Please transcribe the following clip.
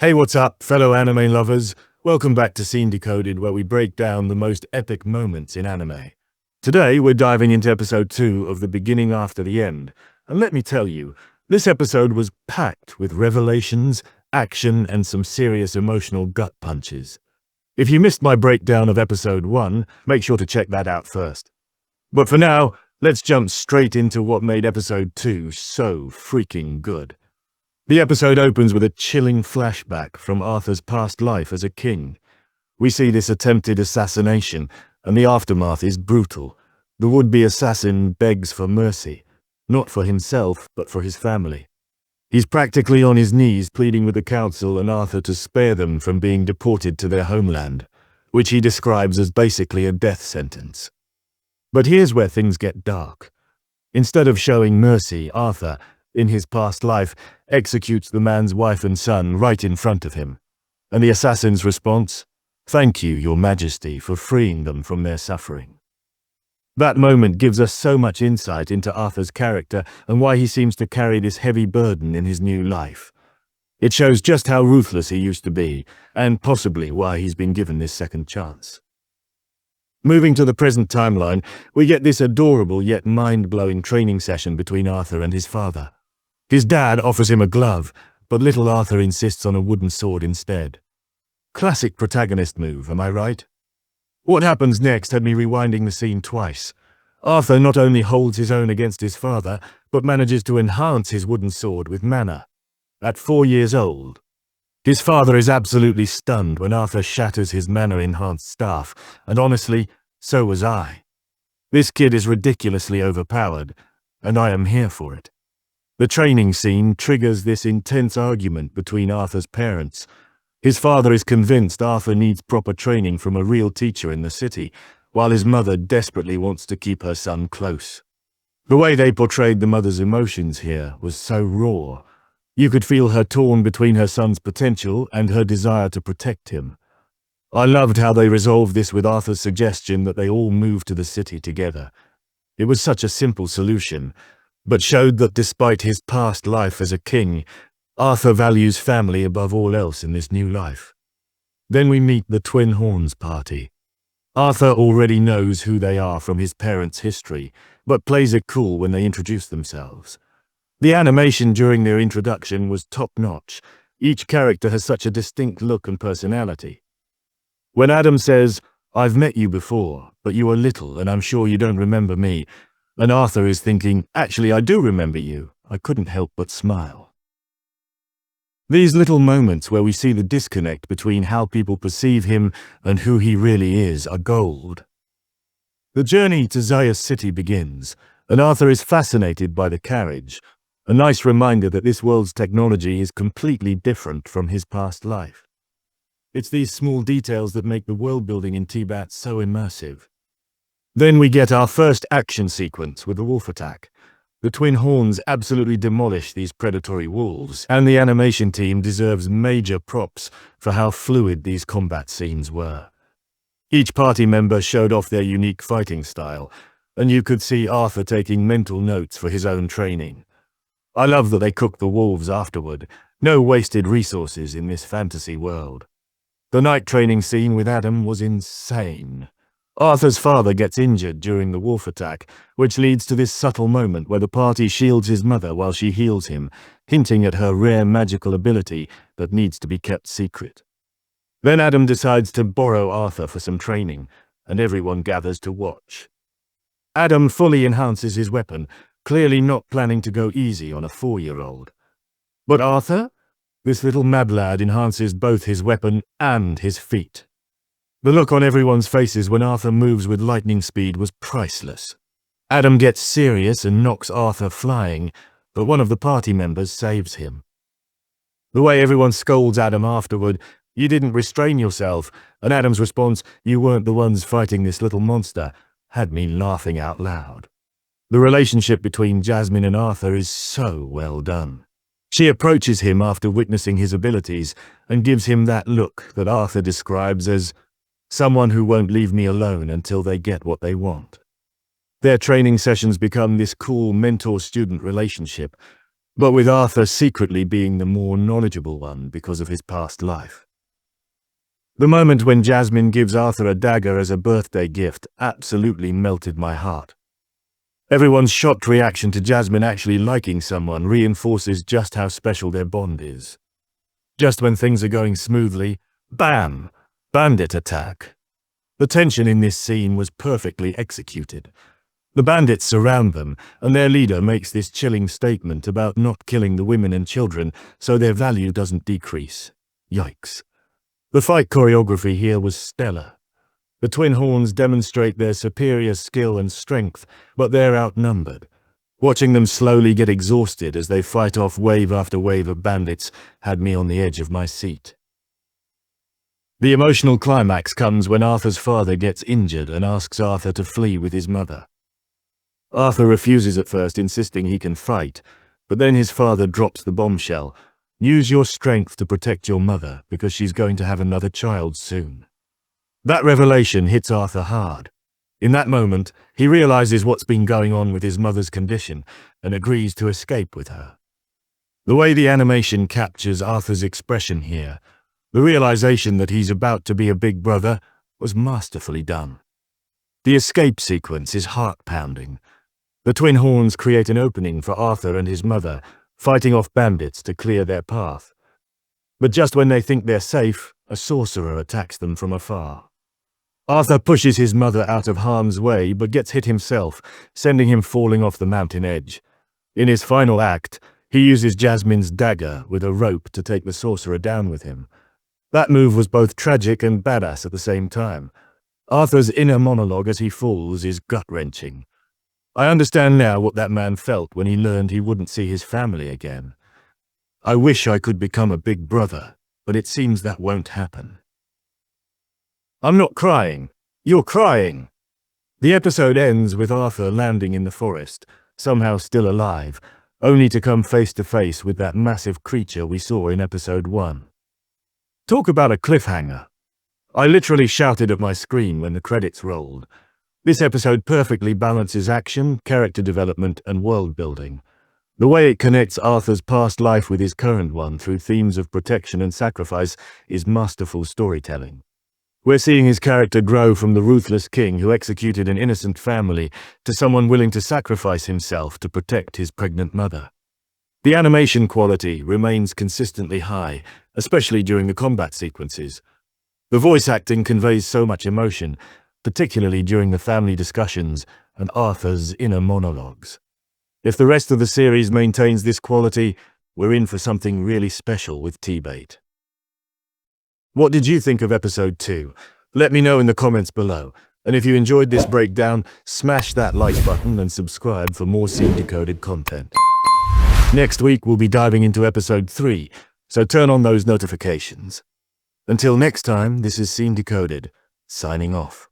Hey, what's up, fellow anime lovers? Welcome back to Scene Decoded, where we break down the most epic moments in anime. Today, we're diving into episode 2 of The Beginning After the End. And let me tell you, this episode was packed with revelations, action, and some serious emotional gut punches. If you missed my breakdown of episode 1, make sure to check that out first. But for now, let's jump straight into what made episode 2 so freaking good. The episode opens with a chilling flashback from Arthur's past life as a king. We see this attempted assassination, and the aftermath is brutal. The would-be assassin begs for mercy, not for himself, but for his family. He's practically on his knees pleading with the council and Arthur to spare them from being deported to their homeland, which he describes as basically a death sentence. But here's where things get dark. Instead of showing mercy, Arthur, in his past life, executes the man's wife and son right in front of him. And the assassin's response? "Thank you, Your Majesty, for freeing them from their suffering." That moment gives us so much insight into Arthur's character and why he seems to carry this heavy burden in his new life. It shows just how ruthless he used to be, and possibly why he's been given this second chance. Moving to the present timeline, we get this adorable yet mind-blowing training session between Arthur and his father. His dad offers him a glove, but little Arthur insists on a wooden sword instead. Classic protagonist move, am I right? What happens next had me rewinding the scene twice. Arthur not only holds his own against his father, but manages to enhance his wooden sword with mana. At 4 years old. His father is absolutely stunned when Arthur shatters his mana-enhanced staff, and honestly, so was I. This kid is ridiculously overpowered, and I am here for it. The training scene triggers this intense argument between Arthur's parents. His father is convinced Arthur needs proper training from a real teacher in the city, while his mother desperately wants to keep her son close. The way they portrayed the mother's emotions here was so raw. You could feel her torn between her son's potential and her desire to protect him. I loved how they resolved this with Arthur's suggestion that they all move to the city together. It was such a simple solution, but showed that despite his past life as a king, Arthur values family above all else in this new life. Then we meet the Twin Horns party. Arthur already knows who they are from his parents' history, but plays it cool when they introduce themselves. The animation during their introduction was top-notch. Each character has such a distinct look and personality. When Adam says, "I've met you before, but you were little and I'm sure you don't remember me," and Arthur is thinking, "Actually, I do remember you," I couldn't help but smile. These little moments where we see the disconnect between how people perceive him and who he really is are gold. The journey to Zaya's city begins, and Arthur is fascinated by the carriage, a nice reminder that this world's technology is completely different from his past life. It's these small details that make the world-building in TBATE so immersive. Then we get our first action sequence with the wolf attack. The Twin Horns absolutely demolish these predatory wolves, and the animation team deserves major props for how fluid these combat scenes were. Each party member showed off their unique fighting style, and you could see Arthur taking mental notes for his own training. I love that they cooked the wolves afterward. No wasted resources in this fantasy world. The night training scene with Adam was insane. Arthur's father gets injured during the wolf attack, which leads to this subtle moment where the party shields his mother while she heals him, hinting at her rare magical ability that needs to be kept secret. Then Adam decides to borrow Arthur for some training, and everyone gathers to watch. Adam fully enhances his weapon, clearly not planning to go easy on a 4-year-old. But Arthur? This little mad lad enhances both his weapon and his feet. The look on everyone's faces when Arthur moves with lightning speed was priceless. Adam gets serious and knocks Arthur flying, but one of the party members saves him. The way everyone scolds Adam afterward, "You didn't restrain yourself," and Adam's response, "You weren't the ones fighting this little monster," had me laughing out loud. The relationship between Jasmine and Arthur is so well done. She approaches him after witnessing his abilities and gives him that look that Arthur describes as someone who won't leave me alone until they get what they want. Their training sessions become this cool mentor-student relationship, but with Arthur secretly being the more knowledgeable one because of his past life. The moment when Jasmine gives Arthur a dagger as a birthday gift absolutely melted my heart. Everyone's shocked reaction to Jasmine actually liking someone reinforces just how special their bond is. Just when things are going smoothly, bam! Bandit attack. The tension in this scene was perfectly executed. The bandits surround them, and their leader makes this chilling statement about not killing the women and children so their value doesn't decrease. Yikes. The fight choreography here was stellar. The twin horns demonstrate their superior skill and strength, but they're outnumbered. Watching them slowly get exhausted as they fight off wave after wave of bandits had me on the edge of my seat. The emotional climax comes when Arthur's father gets injured and asks Arthur to flee with his mother. Arthur refuses at first, insisting he can fight, but then his father drops the bombshell. Use your strength to protect your mother because she's going to have another child soon. That revelation hits Arthur hard. In that moment, he realizes what's been going on with his mother's condition and agrees to escape with her. The way the animation captures Arthur's expression here, the realization that he's about to be a big brother, was masterfully done. The escape sequence is heart-pounding. The twin horns create an opening for Arthur and his mother, fighting off bandits to clear their path. But just when they think they're safe, a sorcerer attacks them from afar. Arthur pushes his mother out of harm's way but gets hit himself, sending him falling off the mountain edge. In his final act, he uses Jasmine's dagger with a rope to take the sorcerer down with him. That move was both tragic and badass at the same time. Arthur's inner monologue as he falls is gut-wrenching. I understand now what that man felt when he learned he wouldn't see his family again. I wish I could become a big brother, but it seems that won't happen. I'm not crying. You're crying. The episode ends with Arthur landing in the forest, somehow still alive, only to come face to face with that massive creature we saw in episode 1. Talk about a cliffhanger. I literally shouted at my screen when the credits rolled. This episode perfectly balances action, character development, and world building. The way it connects Arthur's past life with his current one through themes of protection and sacrifice is masterful storytelling. We're seeing his character grow from the ruthless king who executed an innocent family to someone willing to sacrifice himself to protect his pregnant mother. The animation quality remains consistently high, especially during the combat sequences. The voice acting conveys so much emotion, particularly during the family discussions and Arthur's inner monologues. If the rest of the series maintains this quality, we're in for something really special with TBATE. What did you think of episode 2? Let me know in the comments below. And if you enjoyed this breakdown, smash that like button and subscribe for more Scene Decoded content. Next week we'll be diving into episode 3, so turn on those notifications. Until next time, this is Scene Decoded, signing off.